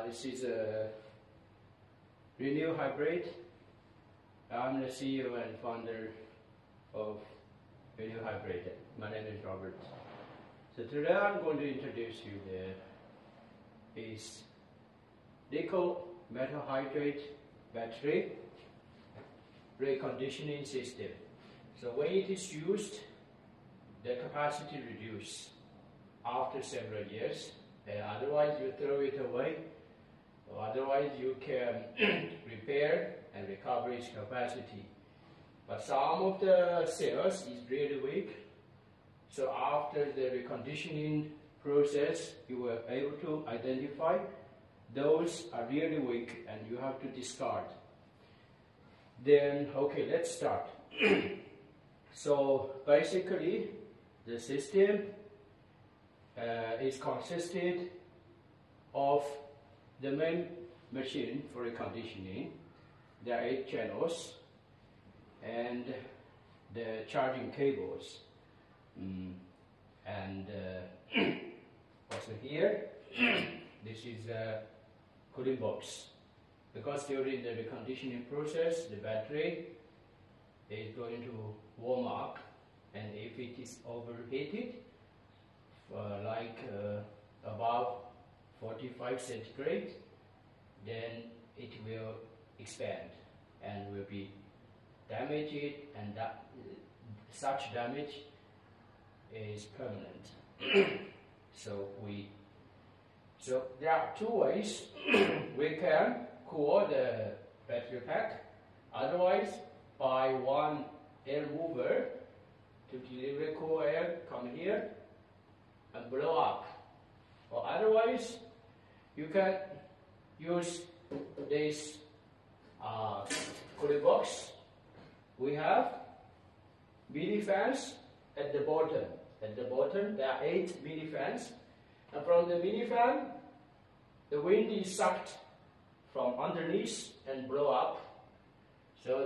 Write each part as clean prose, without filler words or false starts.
This is a ReNew hybrid. I'm the CEO and founder of ReNew hybrid. My name is Robert. So today I'm going to introduce you is nickel metal hydrate battery reconditioning system. So when it is used, the capacity reduces after several years, and otherwise you throw it away, or otherwise you can repair and recover its capacity. But some of the cells is really weak, so after the reconditioning process you were able to identify those are really weak and you have to discard. Then okay, let's start. So basically the system is consisted of the main machine for reconditioning. There are 8 channels and the charging cables, and also here this is a cooling box, because during the reconditioning process the battery is going to warm up, and if it is overheated above 45 centigrade, then it will expand and will be damaged, and such damage is permanent. So there are 2 ways we can cool the battery pack. Otherwise, by one air mover to deliver cool air, come here and blow up. Or otherwise, you can use this cooling box. We have mini fans at the bottom. At the bottom, there are 8 mini fans, and from the mini fan, the wind is sucked from underneath and blow up, so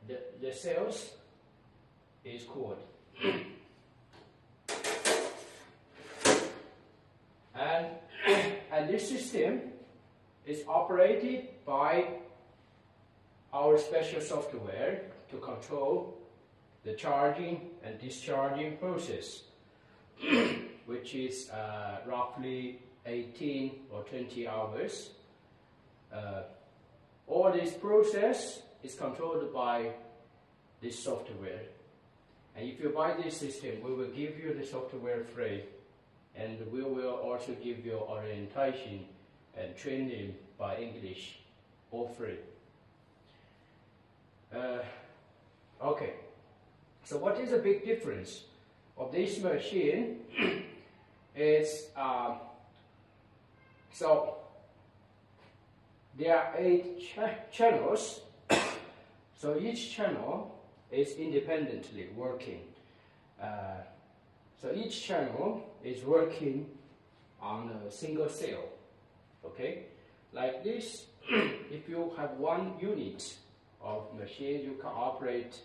the cells is cooled. And this system is operated by our special software to control the charging and discharging process, which is roughly 18 or 20 hours. All this process is controlled by this software. And if you buy this system, we will give you the software free, and we will also give you orientation and training by English, all free. Okay, so what is the big difference of this machine? Is so there are 8 channels, so each channel is independently working. So each channel is working on a single cell. Okay, like this. If you have 1 unit of machine, you can operate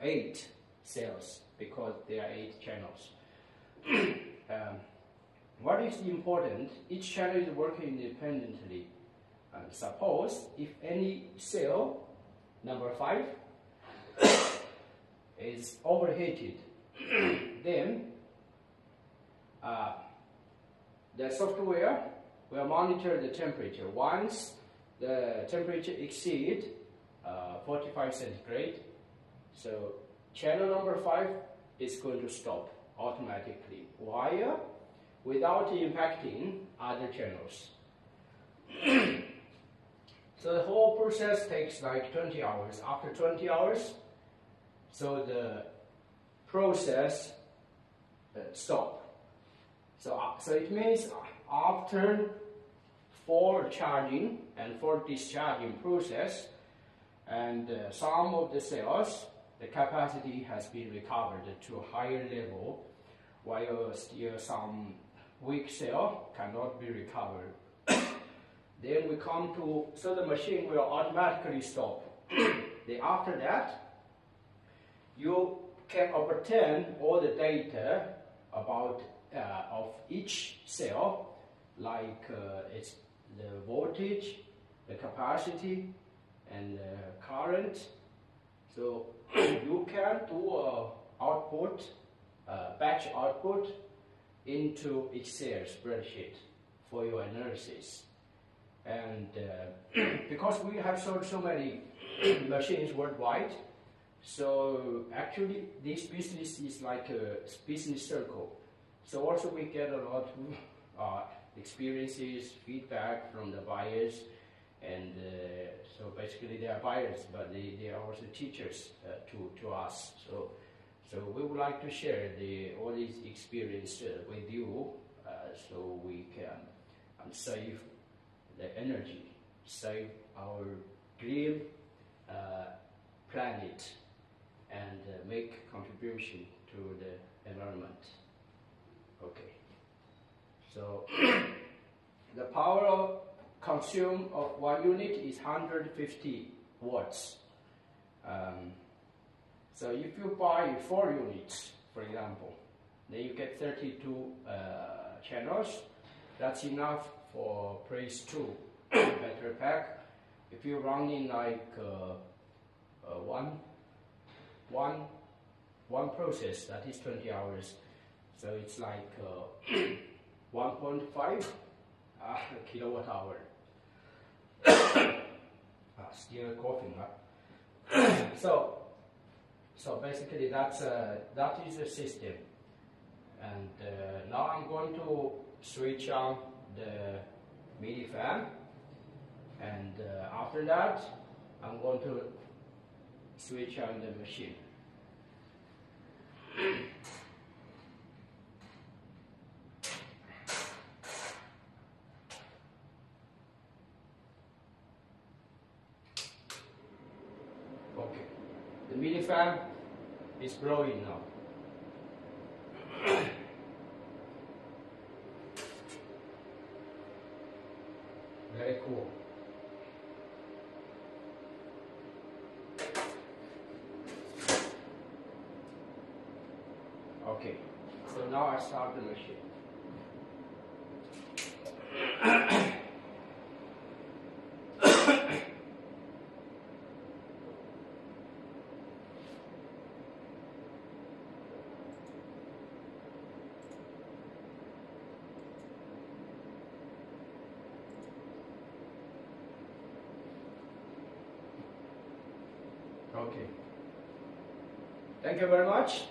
8 cells, because there are 8 channels. What is important? Each channel is working independently. Suppose if any cell number 5 is overheated, then the software will monitor the temperature. Once the temperature exceeds 45 centigrade, so channel number 5 is going to stop automatically, without impacting other channels. So the whole process takes like 20 hours. After 20 hours, so the process stop. So it means after 4 charging and 4 discharging process, and some of the cells, the capacity has been recovered to a higher level, while still some weak cell cannot be recovered. Then we come to, so the machine will automatically stop. Then after that, you can obtain all the data about of each cell like it's the voltage, the capacity, and the current. So you can do output, batch output into Excel spreadsheet for your analysis. And because we have so many machines worldwide, so actually this business is like a business circle. So also we get a lot of experiences, feedback from the buyers, and so basically they are buyers, but they are also teachers to us. So we would like to share all these experience with you, so we can save the energy, save our green planet, and make contribution to the environment. Okay. So the power consumed of one unit is 150 watts. So if you buy 4 units, for example, then you get 32 channels. That's enough for Praise 2 battery pack. If you run in like one process, that is 20 hours. So it's like 1.5 kilowatt hour. Still coughing, huh? So basically that is the system. And now I'm going to switch on the mini fan, and after that I'm going to switch on the machine. Okay, the mini fan is blowing now. Very cool. Okay, so now I start the machine. Okay. Thank you very much.